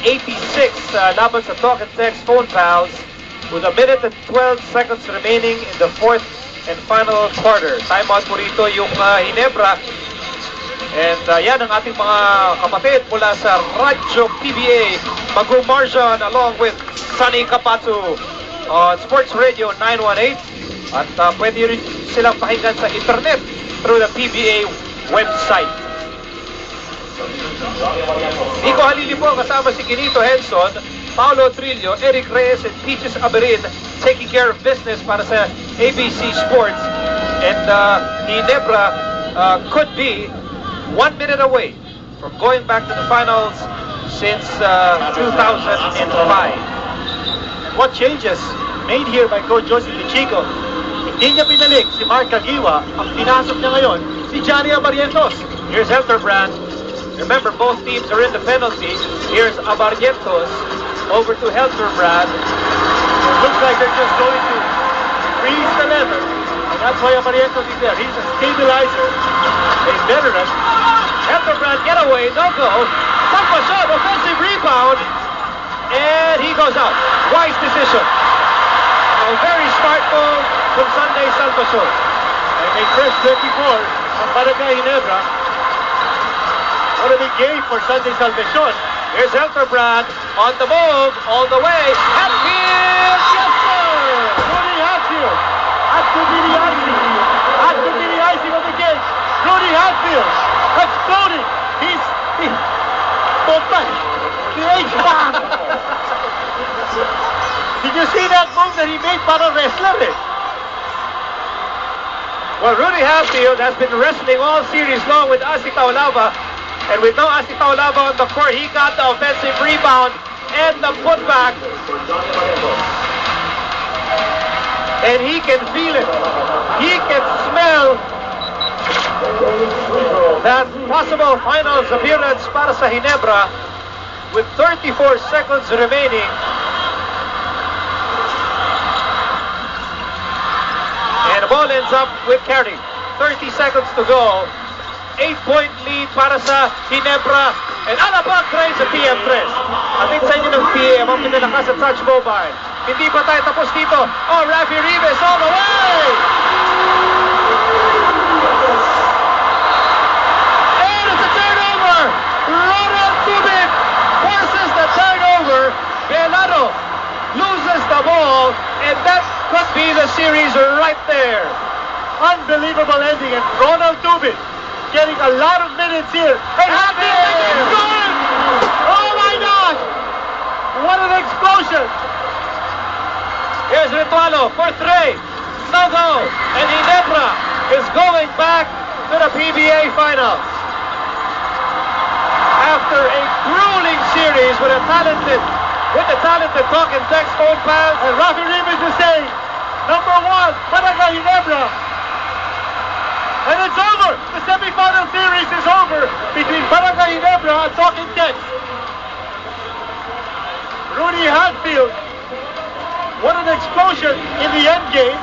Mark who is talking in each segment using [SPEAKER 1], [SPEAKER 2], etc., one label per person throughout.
[SPEAKER 1] laban sa Talk and Text Phone Pals with 1 minute and 12 seconds remaining in the fourth and final quarter. Timeout po rito yung Ginebra. And yan ang ating mga kapatid mula sa Radyo PBA. Magu Marjan along with Sunny Kapatu on Sports Radio 918. At pwede rin silang pakinggan sa internet through the PBA website. Nico Halili po kasama si Quinito Henson, Paolo Trillo, Eric Reyes, and Peaches Aberin taking care of business para sa ABC Sports. And Ginebra could be 1 minute away from going back to the finals since 2005.
[SPEAKER 2] And what changes made here by Coach Joseph Chico? Hindi niya pinalik si Mark Caguiwa. Ang pinasok niya ngayon, si Johnny Abarrientos.
[SPEAKER 1] Here's Helterbrand. Remember, both teams are in the penalty. Here's Abarrientos over to Helterbrand.
[SPEAKER 2] It looks like they're just going to freeze the lever. And that's why Abarrientos is there. He's a stabilizer, a veteran.
[SPEAKER 1] Helterbrand getaway, no go. Salvacion, offensive rebound. And he goes out. Wise decision. A very smart move from Sunday Salvacion.
[SPEAKER 2] And a first 24 from Barangay Ginebra. What a big game for Sunday Salvacion.
[SPEAKER 1] Here's Helterbrand on the move, all the way. Hatfield, yes sir!
[SPEAKER 2] Rudy Hatfield. That could be the icing. That could be the icing of the game. Rudy Hatfield exploding. He's total. The H-bomb. Did you see that move that he made para wrestler eh?
[SPEAKER 1] Well, Rudy Hatfield has been wrestling all series long with Asi Taulava. And with no Asi Taulava on the court, he got the offensive rebound and the putback. And he can feel it. He can smell that possible finals appearance para sa Ginebra with 34 seconds remaining. And the ball ends up with Carey. 30 seconds to go. 8-point lead para sa Ginebra. And Alabang tries sa PM3. Atin sa inyo ng PM ang pinalakas sa Touch Mobile. Hindi pa tayo tapos dito. Oh, Rafi Rivas all the way! And it's a turnover! Ronald Tubin forces the turnover. Belado loses the ball. And that could be the series right there.
[SPEAKER 2] Unbelievable ending. And Ronald Tubin getting a lot of minutes here. And Hatfield scoring! Oh my God! What an explosion!
[SPEAKER 1] Here's Ritualo for three. No go. And Ginebra is going back to the PBA Finals. After a grueling series with the talented Talk and Text Phone Pals.
[SPEAKER 2] And Rafi Rivas is saying, number one, Barangay Ginebra. And it's over. The semifinal series is over between Barangay Ginebra and Talk and Text. Rudy Hatfield. What an explosion in the end game.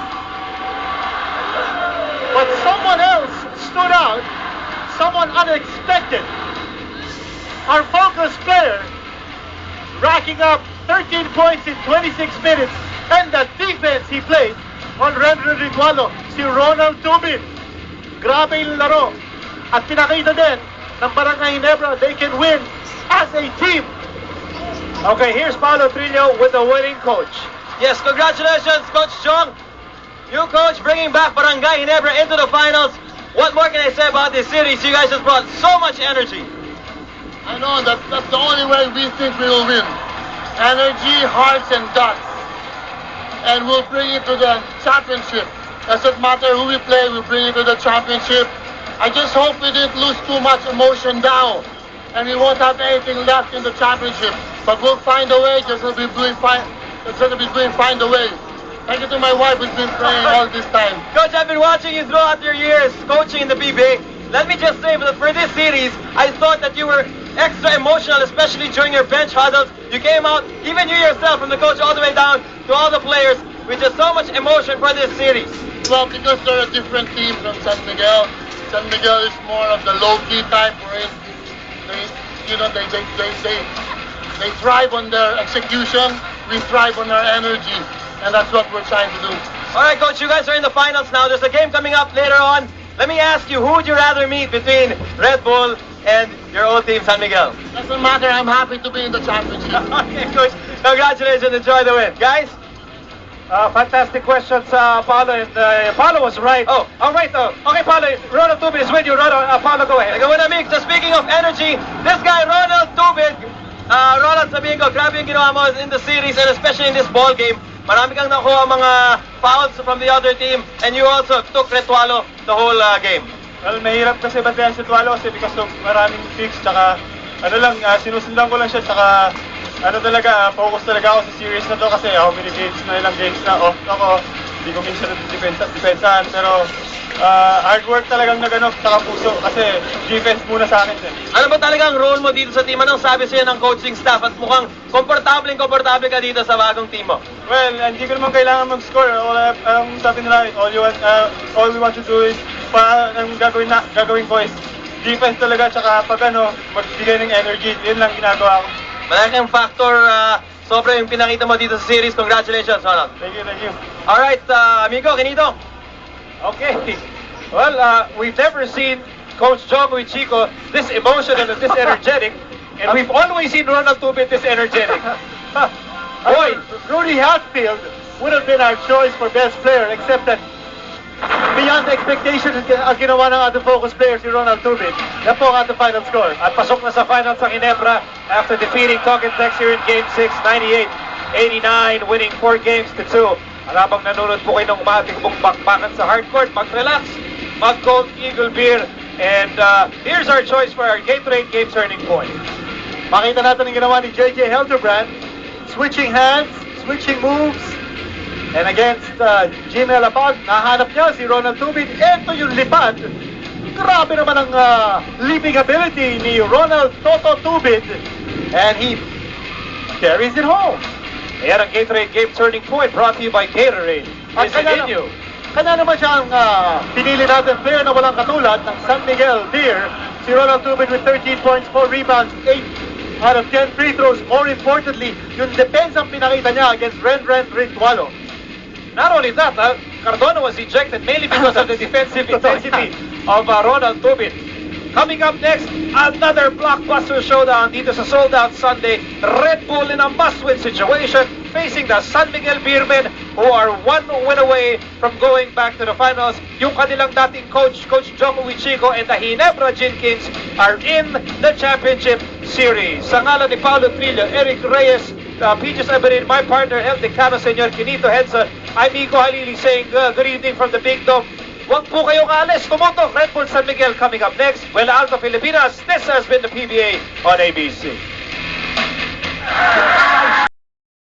[SPEAKER 2] But someone else stood out. Someone unexpected. Our focus player racking up 13 points in 26 minutes. And the defense he played on Renzo Ritualo, si Ronald Tubin. Grabe yung laro. At pinakita din ng Barangay Ginebra, they can win as a team.
[SPEAKER 1] Okay, here's Paolo Trillo with the winning coach.
[SPEAKER 3] Yes, congratulations, Coach Chong. New coach bringing back Barangay Ginebra into the finals. What more can I say about this series? You guys just brought so much energy.
[SPEAKER 4] I know that's the only way we think we will win. Energy, hearts, and guts. And we'll bring it to the championship. Doesn't matter who we play, we'll bring it to the championship. I just hope we didn't lose too much emotion now. And we won't have anything left in the championship. But we'll find a way, just to be doing fine. Find a way. Thank you to my wife who's been praying all this time.
[SPEAKER 3] Coach, I've been watching you throughout your years coaching in the PBA. Let me just say, for this series, I thought that you were extra emotional, especially during your bench huddles. You came out, even you yourself, from the coach all the way down to all the players, with just so much emotion for this series.
[SPEAKER 4] Well, because they're a different team from San Miguel. San Miguel is more of the low-key type, whereas they They thrive on their execution. We thrive on our energy. And that's what we're trying to do.
[SPEAKER 3] All right, Coach, you guys are in the finals now. There's a game coming up later on. Let me ask you, who would you rather meet between Red Bull and your old team, San Miguel?
[SPEAKER 4] Doesn't matter. I'm happy to be in the championship.
[SPEAKER 3] Okay, Coach. Congratulations. Enjoy the win. Guys?
[SPEAKER 1] Fantastic questions, Paolo. And Paolo was right.
[SPEAKER 3] Oh.
[SPEAKER 1] All right. Okay, Paolo. Ronald Tubid is with you. Paolo, go ahead.
[SPEAKER 3] Ikaw na, Mick. So speaking of energy, this guy, Ronald Tubid, Ronald, sabihin ko, grabe yung ginawa mo in the series and especially in this ball game. Marami kang nakuha mga fouls from the other team and you also took Retualo the whole game.
[SPEAKER 2] Well, mahirap kasi bantayan si Tualo kasi because of maraming picks, tsaka sinusundan ko lang siya, tsaka focus talaga ako sa series na to kasi how many games na, ilang games na off ako, hindi ko minsan depensahan, pero hard work talagang naganap, tsaka puso, kasi defense muna sa akin din.
[SPEAKER 3] Ano ba talaga ang role mo dito sa team? Anong sabi sa'yo ng coaching staff at mukhang komportable ka dito sa bagong team mo?
[SPEAKER 2] Well, hindi ko naman kailangan mag-score. Ang sabi nila, all we want to do is ang gagawin ko is defense talaga, tsaka pag magbigay ng energy, yun lang ginagawa ko.
[SPEAKER 3] Malaking factor, sobra yung pinakita mo dito sa series. Congratulations, Ronald.
[SPEAKER 2] Thank you.
[SPEAKER 3] Alright, amigo, Kinito.
[SPEAKER 1] Okay. Well, we've never seen Coach Jong Chico this emotional and this energetic, and we've always seen Ronald Tubid this energetic.
[SPEAKER 2] Boy, Rudy Hatfield would have been our choice for best player, except that beyond expectations ang ginawa ng ating focus player si Ronald Tubid. Yan po ang ating final score.
[SPEAKER 1] At pasok na sa finals ang Ginebra after defeating Talking Tex here in Game 6, 98-89, winning 4 games to 2. Habang nanonood po kayo ng umating bakbakan sa hardcourt, mag-relax, mag-Gold Eagle beer, and here's our choice for our Gatorade Game Turning Point.
[SPEAKER 2] Makita natin ang ginawa ni J.J. Helderbrand, switching hands, switching moves, and against Jim Elapag, nahanap niya si Ronald Tubid. Ito yung lipad. Grabe naman ang leaping ability ni Ronald Toto Tubid, and he carries it home.
[SPEAKER 1] Ayan ang Gatorade Game Turning Point brought to you by Gatorade.
[SPEAKER 2] At
[SPEAKER 1] Is it in you?
[SPEAKER 2] Kanya naman siyang pinili natin player na walang katulad ng San Miguel Deer, si Ronald Tubid with 13 points, 4 rebounds, 8 out of 10 free throws. More importantly, yung defense ang pinakita niya against Renren Ritualo.
[SPEAKER 1] Not only that, Cardona was ejected mainly because of the defensive intensity of Ronald Tubid. Coming up next, another blockbuster showdown dito sa Sold Out Sunday. Red Bull in a must-win situation facing the San Miguel Beermen who are 1 win away from going back to the finals. Yung kanilang dating coach, Coach Jong Chico, and the Ginebra Gin Kings are in the championship series. Sa ngalan ni Paulo Trillo, Eric Reyes, Peaches Eberin, my partner, El Decano, Senyor Kinito Henson, I'm Iko Halili saying good evening from the Big Dome. Huwag po kayong alis. Tumoto, Red Bull San Miguel coming up next. Well, Alto Filipinas, this has been the PBA on ABC.